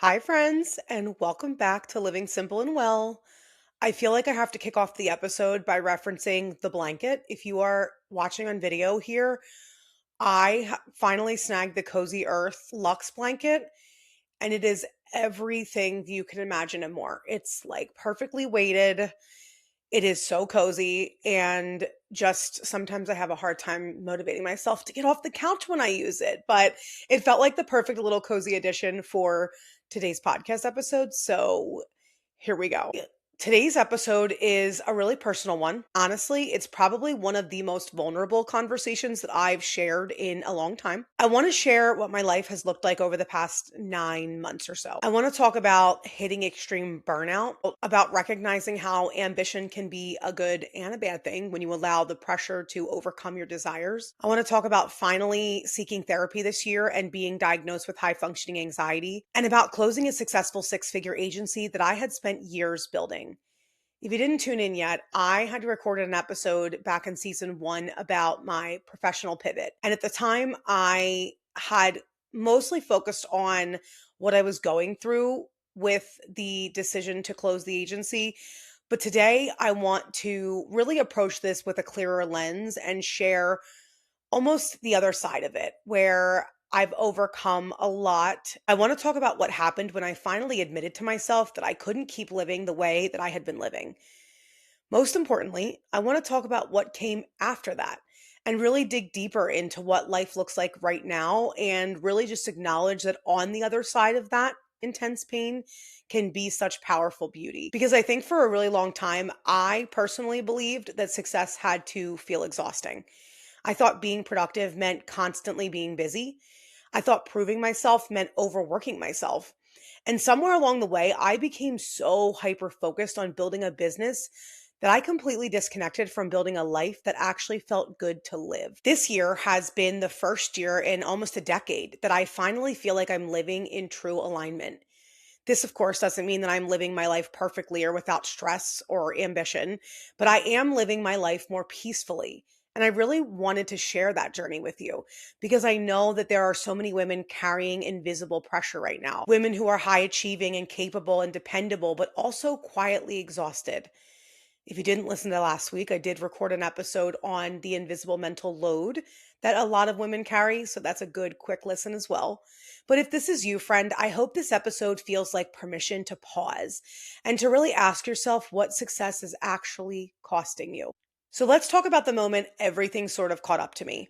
Hi, friends, and welcome back to Living Simple and Well. I feel like I have to kick off the episode by referencing the blanket. If you are watching on video here, finally snagged the Cozy Earth Luxe blanket, and it is everything you can imagine and more. It's like perfectly weighted. It is so cozy, and just sometimes I have a hard time motivating myself to get off the couch when I use it. But it felt like the perfect little cozy addition for today's podcast episode. So here we go. Today's episode is a really personal one. Honestly, it's probably one of the most vulnerable conversations that I've shared in a long time. I want to share what my life has looked like over the past 9 months or so. I want to talk about hitting extreme burnout, about recognizing how ambition can be a good and a bad thing when you allow the pressure to overcome your desires. I want to talk about finally seeking therapy this year and being diagnosed with high functioning anxiety, and about closing a successful six-figure agency that I had spent years building. If you didn't tune in yet, I had recorded an episode back in season one about my professional pivot. And at the time, I had mostly focused on what I was going through with the decision to close the agency. But today, I want to really approach this with a clearer lens and share almost the other side of it, where I've overcome a lot. I want to talk about what happened when I finally admitted to myself that I couldn't keep living the way that I had been living. Most importantly, I want to talk about what came after that and really dig deeper into what life looks like right now and really just acknowledge that on the other side of that intense pain can be such powerful beauty. Because I think for a really long time, I personally believed that success had to feel exhausting. I thought being productive meant constantly being busy. I thought proving myself meant overworking myself. And somewhere along the way, I became so hyper focused on building a business that I completely disconnected from building a life that actually felt good to live. This year has been the first year in almost a decade that I finally feel like I'm living in true alignment. This, of course, doesn't mean that I'm living my life perfectly or without stress or ambition, but I am living my life more peacefully. And I really wanted to share that journey with you because I know that there are so many women carrying invisible pressure right now. Women who are high achieving and capable and dependable, but also quietly exhausted. If you didn't listen to last week, I did record an episode on the invisible mental load that a lot of women carry. So that's a good quick listen as well. But if this is you, friend, I hope this episode feels like permission to pause and to really ask yourself what success is actually costing you. So let's talk about the moment everything sort of caught up to me.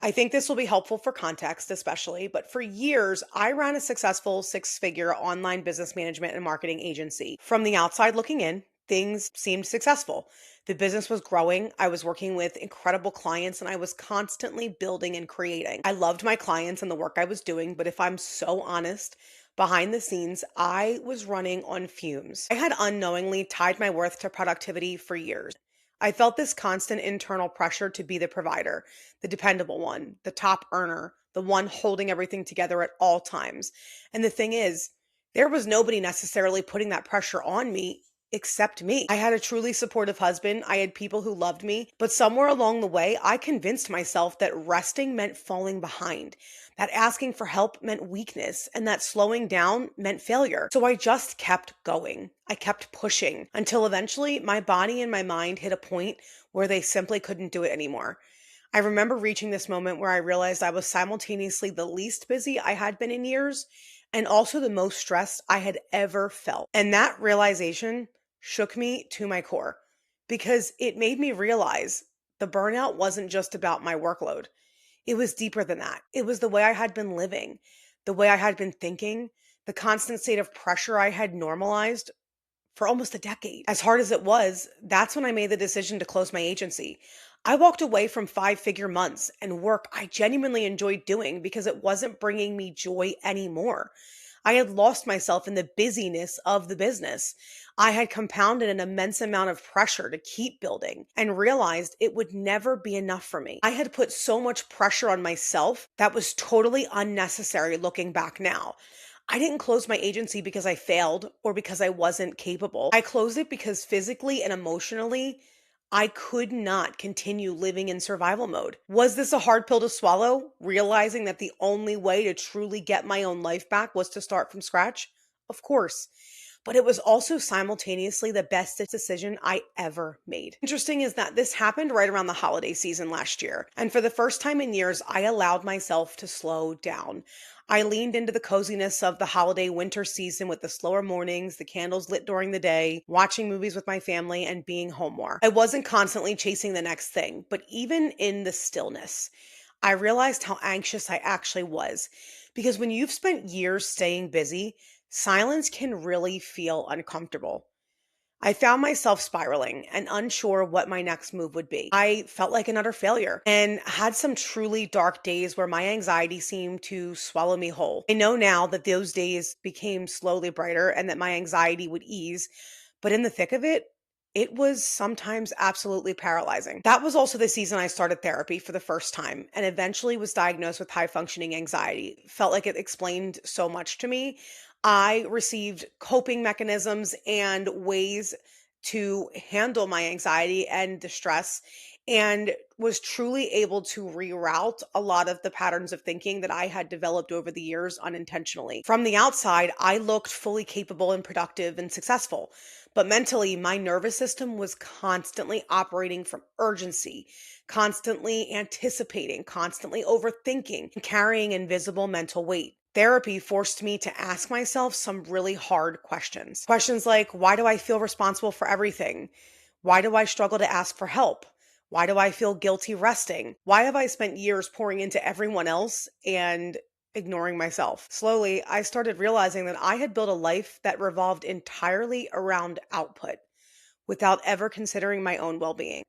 I think this will be helpful for context, especially, but for years, I ran a successful six-figure online business management and marketing agency. From the outside looking in, things seemed successful. The business was growing. I was working with incredible clients and I was constantly building and creating. I loved my clients and the work I was doing, but if I'm so honest, behind the scenes, I was running on fumes. I had unknowingly tied my worth to productivity for years. I felt this constant internal pressure to be the provider, the dependable one, the top earner, the one holding everything together at all times. And the thing is, there was nobody necessarily putting that pressure on me except me. I had a truly supportive husband. I had people who loved me. But somewhere along the way, I convinced myself that resting meant falling behind, that asking for help meant weakness, and that slowing down meant failure. So I just kept going. I kept pushing until eventually my body and my mind hit a point where they simply couldn't do it anymore. I remember reaching this moment where I realized I was simultaneously the least busy I had been in years and also the most stressed I had ever felt. And that realization shook me to my core because it made me realize the burnout wasn't just about my workload. It was deeper than that. It was the way I had been living, the way I had been thinking, the constant state of pressure I had normalized for almost a decade. As hard as it was, that's when I made the decision to close my agency. I walked away from five-figure months and work I genuinely enjoyed doing because it wasn't bringing me joy anymore. I had lost myself in the busyness of the business. I had compounded an immense amount of pressure to keep building and realized it would never be enough for me. I had put so much pressure on myself that was totally unnecessary looking back now. I didn't close my agency because I failed or because I wasn't capable. I closed it because physically and emotionally, I could not continue living in survival mode. Was this a hard pill to swallow? Realizing that the only way to truly get my own life back was to start from scratch? of course. But it was also simultaneously the best decision I ever made. Interesting is that this happened right around the holiday season last year. And for the first time in years, I allowed myself to slow down. I leaned into the coziness of the holiday winter season with the slower mornings, the candles lit during the day, watching movies with my family, and being home more. I wasn't constantly chasing the next thing, but even in the stillness, I realized how anxious I actually was. Because when you've spent years staying busy, silence can really feel uncomfortable. I found myself spiraling and unsure what my next move would be. I felt like an utter failure and had some truly dark days where my anxiety seemed to swallow me whole. I know now that those days became slowly brighter and that my anxiety would ease, but in the thick of it, it was sometimes absolutely paralyzing. That was also the season I started therapy for the first time and eventually was diagnosed with high functioning anxiety. Felt like it explained so much to me. I received coping mechanisms and ways to handle my anxiety and distress, and was truly able to reroute a lot of the patterns of thinking that I had developed over the years unintentionally. From the outside, I looked fully capable and productive and successful, but mentally, my nervous system was constantly operating from urgency, constantly anticipating, constantly overthinking, and carrying invisible mental weight. Therapy forced me to ask myself some really hard questions. Questions like, why do I feel responsible for everything? Why do I struggle to ask for help? Why do I feel guilty resting? Why have I spent years pouring into everyone else and ignoring myself? Slowly, I started realizing that I had built a life that revolved entirely around output without ever considering my own well being.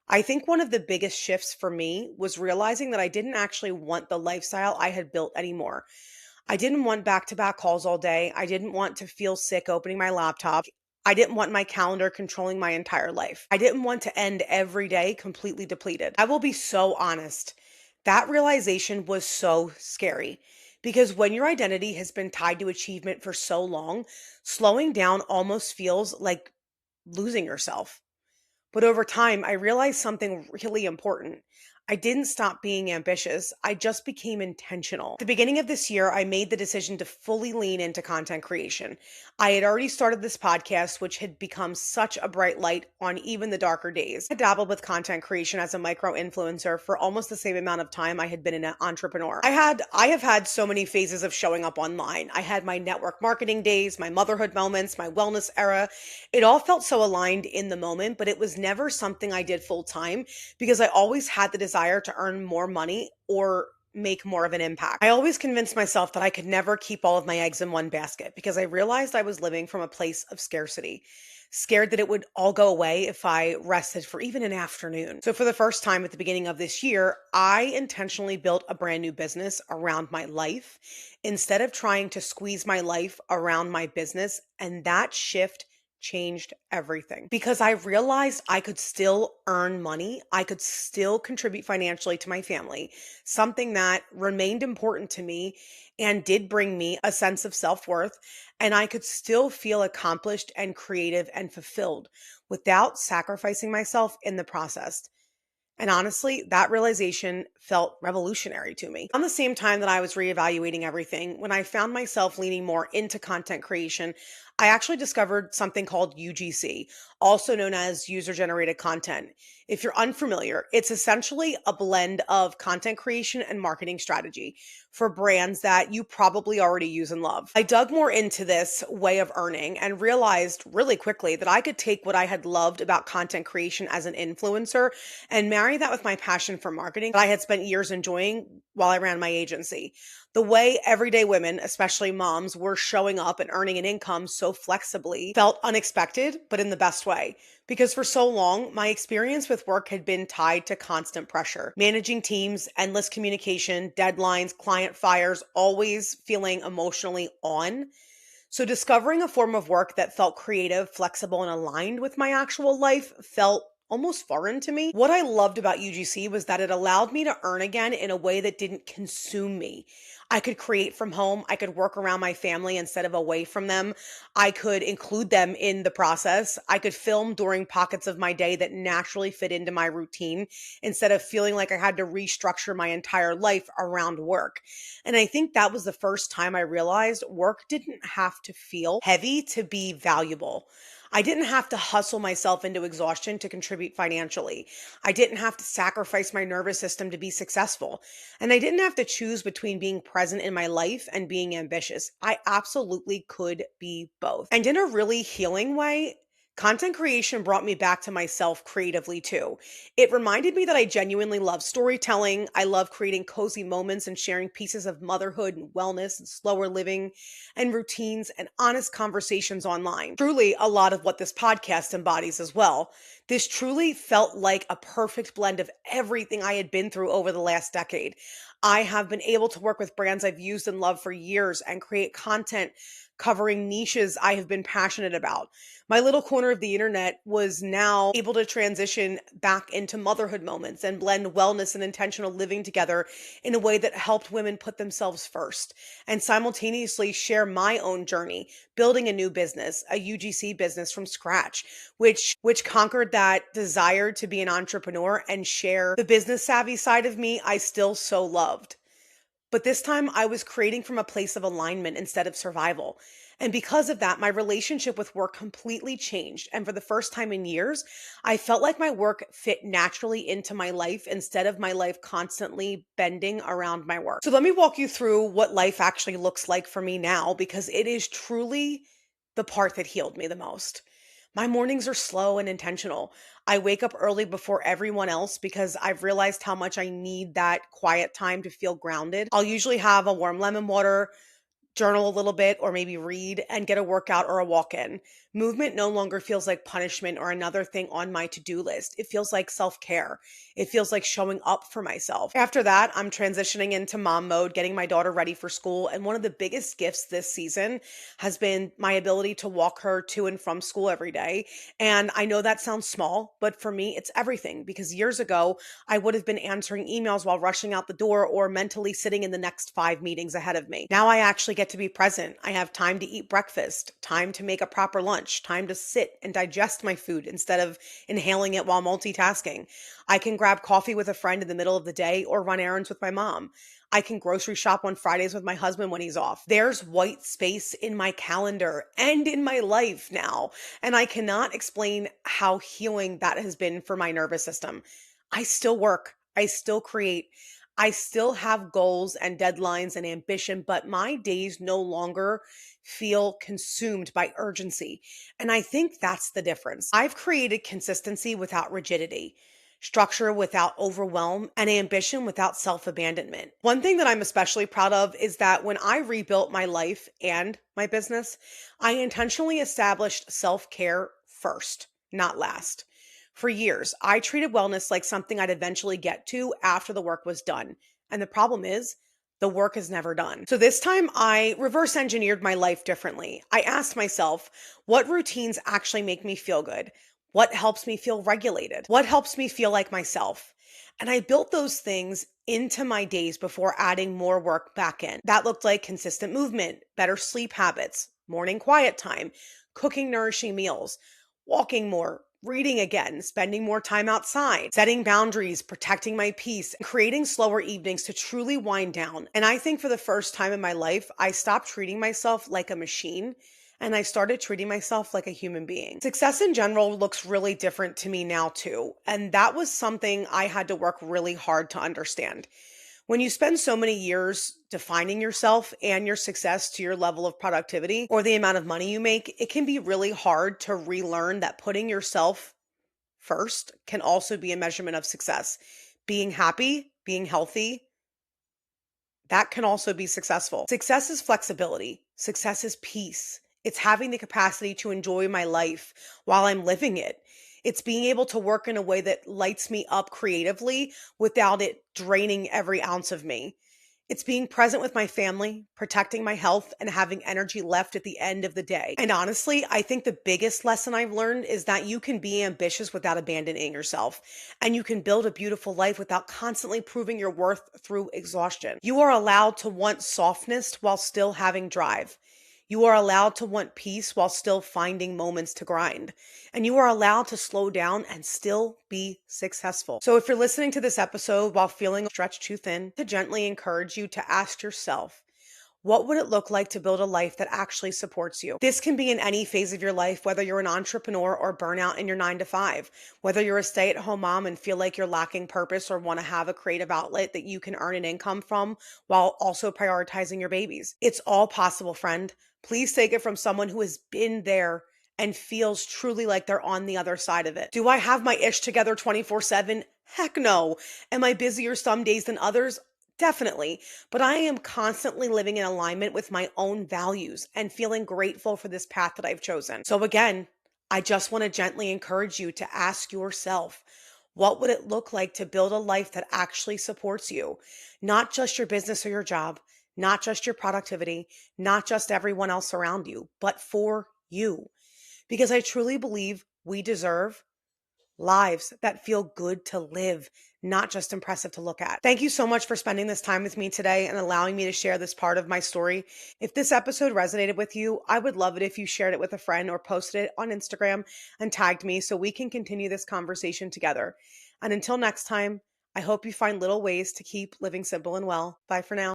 I think one of the biggest shifts for me was realizing that I didn't actually want the lifestyle I had built anymore. I didn't want back to back calls all day. I didn't want to feel sick opening my laptop. I didn't want my calendar controlling my entire life. I didn't want to end every day completely depleted. I will be so honest. That realization was so scary because when your identity has been tied to achievement for so long, slowing down almost feels like losing yourself. But over time, I realized something really important. I didn't stop being ambitious. I just became intentional. At the beginning of this year, I made the decision to fully lean into content creation. I had already started this podcast, which had become such a bright light on even the darker days. I dabbled with content creation as a micro influencer for almost the same amount of time I had been an entrepreneur. I have had so many phases of showing up online. I had my network marketing days, my motherhood moments, my wellness era. It all felt so aligned in the moment, but it was never something I did full time because I always had the desire to earn more money or make more of an impact. I always convinced myself that I could never keep all of my eggs in one basket because I realized I was living from a place of scarcity, scared that it would all go away if I rested for even an afternoon. So, for the first time at the beginning of this year, I intentionally built a brand new business around my life instead of trying to squeeze my life around my business. And that shift changed everything because I realized I could still earn money. I could still contribute financially to my family, something that remained important to me and did bring me a sense of self worth. And I could still feel accomplished and creative and fulfilled without sacrificing myself in the process. And honestly, that realization felt revolutionary to me. On the same time that I was reevaluating everything, when I found myself leaning more into content creation, I actually discovered something called UGC, also known as user generated content. If you're unfamiliar, it's essentially a blend of content creation and marketing strategy for brands that you probably already use and love. I dug more into this way of earning and realized really quickly that I could take what I had loved about content creation as an influencer and marry that with my passion for marketing that I had spent years enjoying while I ran my agency. The way everyday women, especially moms, were showing up and earning an income so flexibly felt unexpected, but in the best way. Because for so long, my experience with work had been tied to constant pressure, managing teams, endless communication, deadlines, client fires, always feeling emotionally on. So discovering a form of work that felt creative, flexible, and aligned with my actual life felt almost foreign to me. What I loved about UGC was that it allowed me to earn again in a way that didn't consume me. I could create from home. I could work around my family instead of away from them. I could include them in the process. I could film during pockets of my day that naturally fit into my routine instead of feeling like I had to restructure my entire life around work. And I think that was the first time I realized work didn't have to feel heavy to be valuable. I didn't have to hustle myself into exhaustion to contribute financially. I didn't have to sacrifice my nervous system to be successful. And I didn't have to choose between being present in my life and being ambitious. I absolutely could be both. And in a really healing way, content creation brought me back to myself creatively too. It reminded me that I genuinely love storytelling. I love creating cozy moments and sharing pieces of motherhood and wellness and slower living and routines and honest conversations online. Truly, a lot of what this podcast embodies as well. This truly felt like a perfect blend of everything I had been through over the last decade. I have been able to work with brands I've used and loved for years and create content covering niches I have been passionate about. My little corner of the internet was now able to transition back into motherhood moments and blend wellness and intentional living together in a way that helped women put themselves first and simultaneously share my own journey building a new business, a UGC business from scratch, which conquered that desire to be an entrepreneur and share the business savvy side of me I still so loved. But this time I was creating from a place of alignment instead of survival. And because of that, my relationship with work completely changed. And for the first time in years, I felt like my work fit naturally into my life instead of my life constantly bending around my work. So let me walk you through what life actually looks like for me now, because it is truly the part that healed me the most. My mornings are slow and intentional. I wake up early before everyone else because I've realized how much I need that quiet time to feel grounded. I'll usually have a warm lemon water, journal a little bit, or maybe read and get a workout or a walk in. Movement no longer feels like punishment or another thing on my to do list. It feels like self care. It feels like showing up for myself. After that, I'm transitioning into mom mode, getting my daughter ready for school. And one of the biggest gifts this season has been my ability to walk her to and from school every day. And I know that sounds small, but for me, it's everything because years ago, I would have been answering emails while rushing out the door or mentally sitting in the next 5 meetings ahead of me. Now I actually get to be present. I have time to eat breakfast, time to make a proper lunch, time to sit and digest my food instead of inhaling it while multitasking. I can grab coffee with a friend in the middle of the day or run errands with my mom. I can grocery shop on Fridays with my husband when he's off. There's white space in my calendar and in my life now. And I cannot explain how healing that has been for my nervous system. I still work, I still create, I still have goals and deadlines and ambition, but my days no longer feel consumed by urgency. And I think that's the difference. I've created consistency without rigidity, structure without overwhelm, and ambition without self abandonment. One thing that I'm especially proud of is that when I rebuilt my life and my business, I intentionally established self care first, not last. For years, I treated wellness like something I'd eventually get to after the work was done. And the problem is, the work is never done. So this time I reverse engineered my life differently. I asked myself, what routines actually make me feel good? What helps me feel regulated? What helps me feel like myself? And I built those things into my days before adding more work back in. That looked like consistent movement, better sleep habits, morning quiet time, cooking nourishing meals, walking more, reading again, spending more time outside, setting boundaries, protecting my peace, creating slower evenings to truly wind down. And I think for the first time in my life, I stopped treating myself like a machine and I started treating myself like a human being. Success in general looks really different to me now too. And that was something I had to work really hard to understand. When you spend so many years defining yourself and your success to your level of productivity or the amount of money you make, it can be really hard to relearn that putting yourself first can also be a measurement of success. Being happy, being healthy, that can also be successful. Success is flexibility. Success is peace. It's having the capacity to enjoy my life while I'm living it. It's being able to work in a way that lights me up creatively without it draining every ounce of me. It's being present with my family, protecting my health, and having energy left at the end of the day. And honestly, I think the biggest lesson I've learned is that you can be ambitious without abandoning yourself, and you can build a beautiful life without constantly proving your worth through exhaustion. You are allowed to want softness while still having drive. You are allowed to want peace while still finding moments to grind. And you are allowed to slow down and still be successful. So if you're listening to this episode while feeling stretched too thin, to gently encourage you to ask yourself, what would it look like to build a life that actually supports you? This can be in any phase of your life, whether you're an entrepreneur or burnout in your 9 to 5, whether you're a stay at home mom and feel like you're lacking purpose or want to have a creative outlet that you can earn an income from while also prioritizing your babies. It's all possible, friend. Please take it from someone who has been there and feels truly like they're on the other side of it. Do I have my ish together 24/7? Heck no. Am I busier some days than others? Definitely. But I am constantly living in alignment with my own values and feeling grateful for this path that I've chosen. So again, I just want to gently encourage you to ask yourself, what would it look like to build a life that actually supports you? Not just your business or your job, not just your productivity, not just everyone else around you, but for you. Because I truly believe we deserve lives that feel good to live, not just impressive to look at. Thank you so much for spending this time with me today and allowing me to share this part of my story. If this episode resonated with you, I would love it if you shared it with a friend or posted it on Instagram and tagged me so we can continue this conversation together. And until next time, I hope you find little ways to keep living simple and well. Bye for now.